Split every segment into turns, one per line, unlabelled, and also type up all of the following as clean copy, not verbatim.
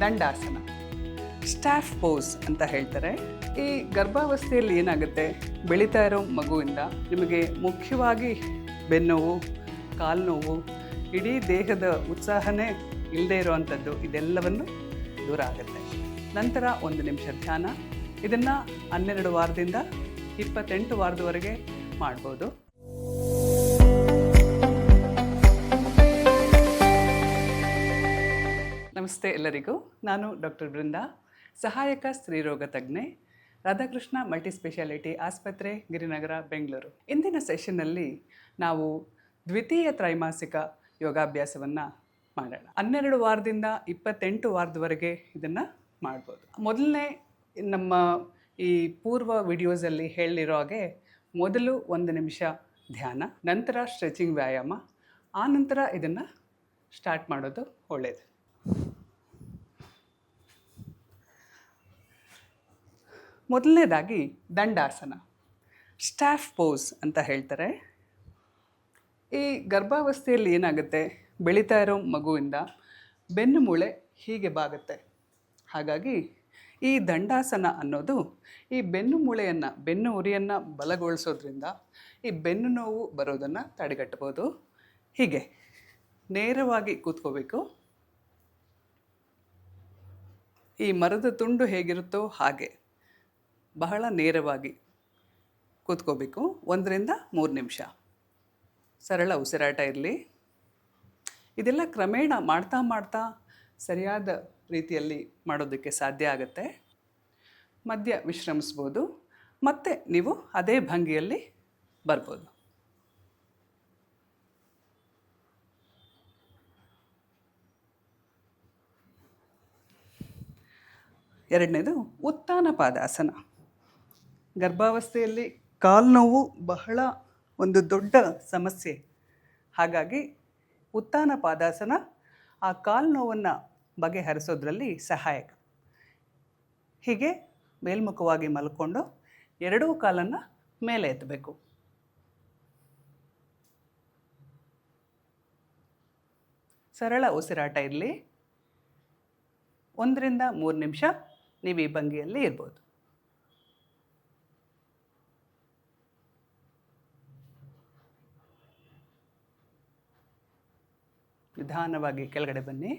Dandasana, staff pose ಅಂತ ಹೇಳ್ತಾರೆ. ಈ ಗರ್ಭಾವಸ್ಥೆಯಲ್ಲಿ ಏನಾಗುತ್ತೆ, ಬೆಳೀತಾ ಇರೋ ಮಗುವಿಂದ ನಿಮಗೆ ಮುಖ್ಯವಾಗಿ ಬೆನ್ನೋವು, ಕಾಲು ನೋವು, ಇಡೀ ದೇಹದ ಉತ್ಸಾಹನೇ ಇಲ್ಲದೆ ಇರೋವಂಥದ್ದು, ಇದೆಲ್ಲವನ್ನು ದೂರ ಆಗುತ್ತೆ. ನಂತರ 1 ನಿಮಿಷ ಧ್ಯಾನ. ಇದನ್ನು 12 ವಾರದಿಂದ 28 ವಾರದವರೆಗೆ ಮಾಡ್ಬೋದು. ನಮಸ್ತೆ ಎಲ್ಲರಿಗೂ. ನಾನು ಡಾಕ್ಟರ್ ಬೃಂದಾ, ಸಹಾಯಕ ಸ್ತ್ರೀರೋಗ ತಜ್ಞೆ, ರಾಧಾಕೃಷ್ಣ ಮಲ್ಟಿ ಸ್ಪೆಷಾಲಿಟಿ ಆಸ್ಪತ್ರೆ, ಗಿರಿನಗರ, ಬೆಂಗಳೂರು. ಇಂದಿನ ಸೆಷನ್ನಲ್ಲಿ ನಾವು ದ್ವಿತೀಯ ತ್ರೈಮಾಸಿಕ ಯೋಗಾಭ್ಯಾಸವನ್ನು ಮಾಡೋಣ. 12 ವಾರದಿಂದ 28 ವಾರದವರೆಗೆ ಇದನ್ನು ಮಾಡ್ಬೋದು. ಮೊದಲನೇ ನಮ್ಮ ಈ ಪೂರ್ವ ವಿಡಿಯೋಸಲ್ಲಿ ಹೇಳಿರೋ ಹಾಗೆ ಮೊದಲು 1 ನಿಮಿಷ ಧ್ಯಾನ, ನಂತರ ಸ್ಟ್ರೆಚಿಂಗ್ ವ್ಯಾಯಾಮ, ಆನಂತರ ಇದನ್ನು ಸ್ಟಾರ್ಟ್ ಮಾಡೋದು ಒಳ್ಳೆಯದು. ಮೊದಲನೇದಾಗಿ ದಂಡಾಸನ, ಸ್ಟಾಫ್ ಪೋಸ್ ಅಂತ ಹೇಳ್ತಾರೆ. ಈ ಗರ್ಭಾವಸ್ಥೆಯಲ್ಲಿ ಏನಾಗುತ್ತೆ, ಬೆಳೀತಾ ಇರೋ ಮಗುವಿಂದ ಬೆನ್ನು ಮೂಳೆ ಹೀಗೆ ಬಾಗುತ್ತೆ. ಹಾಗಾಗಿ ಈ ದಂಡಾಸನ ಅನ್ನೋದು ಈ ಬೆನ್ನು ಮೂಳೆಯನ್ನು, ಬೆನ್ನು ಉರಿಯನ್ನು ಬಲಗೊಳಿಸೋದ್ರಿಂದ ಈ ಬೆನ್ನು ನೋವು ಬರೋದನ್ನು ತಡೆಗಟ್ಟಬೋದು. ಹೀಗೆ ನೇರವಾಗಿ ಕೂತ್ಕೋಬೇಕು. ಈ ಮರದ ತುಂಡು ಹೇಗಿರುತ್ತೋ ಹಾಗೆ ಬಹಳ ನೇರವಾಗಿ ಕೂತ್ಕೋಬೇಕು. 1 ರಿಂದ 3 ನಿಮಿಷ ಸರಳ ಉಸಿರಾಟ ಇರಲಿ. ಇದೆಲ್ಲ ಕ್ರಮೇಣ ಮಾಡ್ತಾ ಮಾಡ್ತಾ ಸರಿಯಾದ ರೀತಿಯಲ್ಲಿ ಮಾಡೋದಕ್ಕೆ ಸಾಧ್ಯ ಆಗುತ್ತೆ. ಮಧ್ಯ ವಿಶ್ರಮಿಸ್ಬೋದು, ಮತ್ತು ನೀವು ಅದೇ ಭಂಗಿಯಲ್ಲಿ ಬರ್ಬೋದು. ಎರಡನೇದು ಉತ್ಥಾನ ಪಾದಾಸನ. ಗರ್ಭಾವಸ್ಥೆಯಲ್ಲಿ ಕಾಲು ನೋವು ಬಹಳ ಒಂದು ದೊಡ್ಡ ಸಮಸ್ಯೆ. ಹಾಗಾಗಿ ಉತ್ಥಾನ ಪಾದಾಸನ ಆ ಕಾಲು ನೋವನ್ನು ಬಗೆಹರಿಸೋದ್ರಲ್ಲಿ ಸಹಾಯಕ. ಹೀಗೆ ಮೇಲ್ಮುಖವಾಗಿ ಮಲ್ಕೊಂಡು ಎರಡೂ ಕಾಲನ್ನು ಮೇಲೆ ಎತ್ತಬೇಕು. ಸರಳ ಉಸಿರಾಟ ಇರಲಿ. 1 ರಿಂದ 3 ನಿಮಿಷ ನೀವು ಈ ಭಂಗಿಯಲ್ಲಿ ಇರ್ಬೋದು. ನಿಧಾನವಾಗಿ ಕೆಳಗಡೆ ಬನ್ನಿ.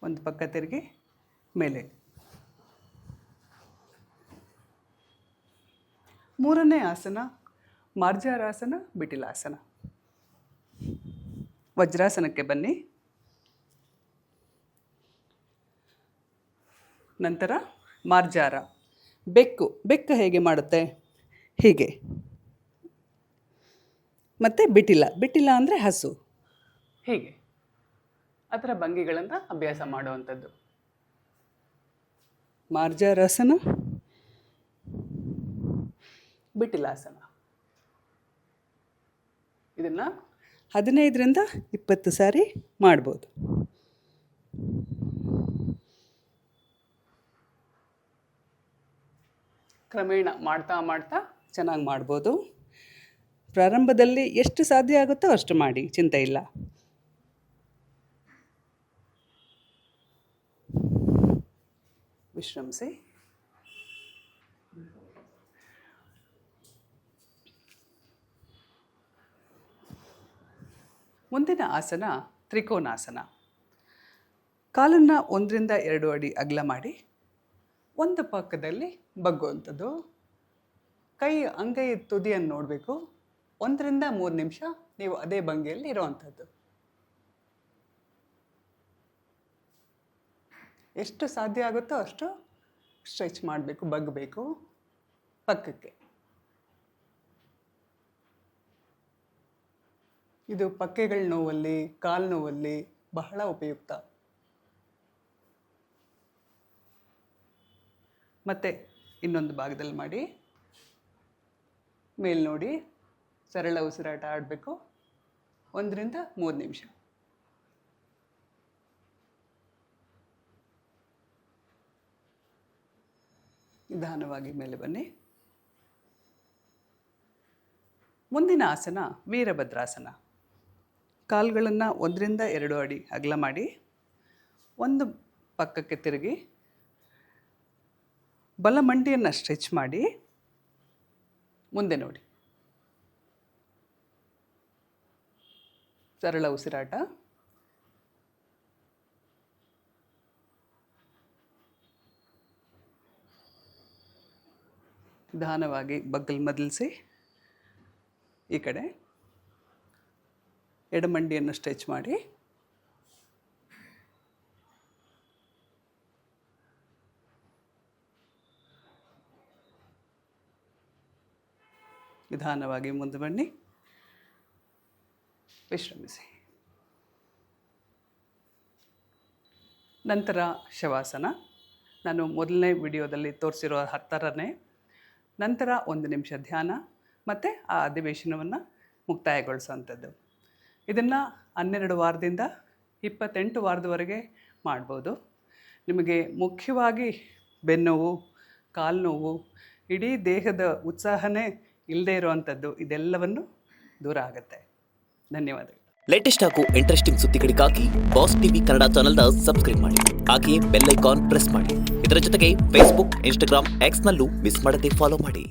ಒಂದು ಪಕ್ಕ ತಿರುಗಿ ಮೇಲೆ. 3ನೇ ಆಸನ ಮಾರ್ಜಾರಾಸನ, ಬಿಟಿಲಾಸನ. ವಜ್ರಾಸನಕ್ಕೆ ಬನ್ನಿ. ನಂತರ ಮಾರ್ಜಾರ, ಬೆಕ್ಕು ಹೇಗೆ ಮಾಡುತ್ತೆ, ಹೀಗೆ. ಮತ್ತು ಬಿಟಿಲ ಅಂದರೆ ಹಸು, ಹೀಗೆ. ಆ ಥರ ಭಂಗಿಗಳನ್ನು ಅಭ್ಯಾಸ ಮಾಡುವಂಥದ್ದು. ಮಾರ್ಜಾರಾಸನ, ಬಿಟಿಲಾಸನ. ಇದನ್ನು 15 ರಿಂದ 20 ಸಾರಿ ಮಾಡ್ಬೋದು. ಕ್ರಮೇಣ ಮಾಡ್ತಾ ಮಾಡ್ತಾ ಚೆನ್ನಾಗಿ ಮಾಡ್ಬೋದು. ಪ್ರಾರಂಭದಲ್ಲಿ ಎಷ್ಟು ಸಾಧ್ಯ ಆಗುತ್ತೋ ಅಷ್ಟು ಮಾಡಿ, ಚಿಂತೆ ಇಲ್ಲ. ವಿಶ್ರಮಿಸಿ. ಮುಂದಿನ ಆಸನ ತ್ರಿಕೋನಾಸನ. ಕಾಲನ್ನು 1 ರಿಂದ 2 ಅಡಿ ಅಗಲ ಮಾಡಿ ಒಂದು ಪಕ್ಕದಲ್ಲಿ ಬಗ್ಗುವಂಥದ್ದು. ಅಂಗೈ ತುದಿಯನ್ನು ನೋಡಬೇಕು. 1 ರಿಂದ 3 ನಿಮಿಷ ನೀವು ಅದೇ ಭಂಗಿಯಲ್ಲಿ ಇರುವಂಥದ್ದು. ಎಷ್ಟು ಸಾಧ್ಯ ಆಗುತ್ತೋ ಅಷ್ಟು ಸ್ಟ್ರೆಚ್ ಮಾಡಬೇಕು, ಬಗ್ಗಬೇಕು ಪಕ್ಕಕ್ಕೆ. ಇದು ಪಕ್ಕೆಗಳ ನೋವಲ್ಲಿ, ಕಾಲು ನೋವಲ್ಲಿ ಬಹಳ ಉಪಯುಕ್ತ. ಮತ್ತು ಇನ್ನೊಂದು ಭಾಗದಲ್ಲಿ ಮಾಡಿ. ಮೇಲೆ ನೋಡಿ, ಸರಳ ಉಸಿರಾಟ ಆಡಬೇಕು. 1 ರಿಂದ 3 ನಿಮಿಷ. ನಿಧಾನವಾಗಿ ಮೇಲೆ ಬನ್ನಿ. ಮುಂದಿನ ಆಸನ ವೀರಭದ್ರಾಸನ. ಕಾಲುಗಳನ್ನು 1ರಿಂದ 2 ಅಡಿ ಅಗಲ ಮಾಡಿ ಒಂದು ಪಕ್ಕಕ್ಕೆ ತಿರುಗಿ ಬಲ ಮಂಡಿಯನ್ನು ಸ್ಟ್ರೆಚ್ ಮಾಡಿ ಮುಂದೆ ನೋಡಿ. ಸರಳ ಉಸಿರಾಟ. ನಿಧಾನವಾಗಿ ಬಗ್ಗಲ್ ಮದಲಿಸಿ ಈ ಕಡೆ ಎಡಮಂಡಿಯನ್ನು ಸ್ಟ್ರೆಚ್ ಮಾಡಿ ನಿಧಾನವಾಗಿ ಮುಂದೆ ಬನ್ನಿ, ವಿಶ್ರಮಿಸಿ. ನಂತರ ಶವಾಸನ. ನಾನು ಮೊದಲನೇ ವಿಡಿಯೋದಲ್ಲಿ ತೋರಿಸಿರೋ ಥರನೇ ನಂತರ 1 ನಿಮಿಷ ಧ್ಯಾನ ಮತ್ತು ಆ ಅಧಿವೇಶನವನ್ನು ಮುಕ್ತಾಯಗೊಳಿಸೋವಂಥದ್ದು. ಇದನ್ನು 12 ವಾರದಿಂದ 28 ವಾರದವರೆಗೆ ಮಾಡ್ಬೋದು. ನಿಮಗೆ ಮುಖ್ಯವಾಗಿ ಬೆನ್ನೋವು, ಕಾಲು ನೋವು, ಇಡೀ ದೇಹದ ಉತ್ಸಾಹನೇ ಇಲ್ಲದೇ ಇರುವಂಥದ್ದು, ಇದೆಲ್ಲವನ್ನು ದೂರ ಆಗುತ್ತೆ. ಧನ್ಯವಾದಗಳು.
ಲೇಟೆಸ್ಟ್ ಹಾಗೂ ಇಂಟ್ರೆಸ್ಟಿಂಗ್ ಸುದ್ದಿಗಳಿಗಾಗಿ ಬಾಸ್ ಟಿವಿ ಕನ್ನಡ ಚಾನೆಲ್ನ ಸಬ್ಸ್ಕ್ರೈಬ್ ಮಾಡಿ. ಹಾಗೆಯೇ ಬೆಲ್ ಐಕಾನ್ ಪ್ರೆಸ್ ಮಾಡಿ. ಇದರ ಜೊತೆಗೆ ಫೇಸ್ಬುಕ್, ಇನ್ಸ್ಟಾಗ್ರಾಮ್, ಎಕ್ಸ್ನಲ್ಲೂ ಮಿಸ್ ಮಾಡದೆ ಫಾಲೋ ಮಾಡಿ.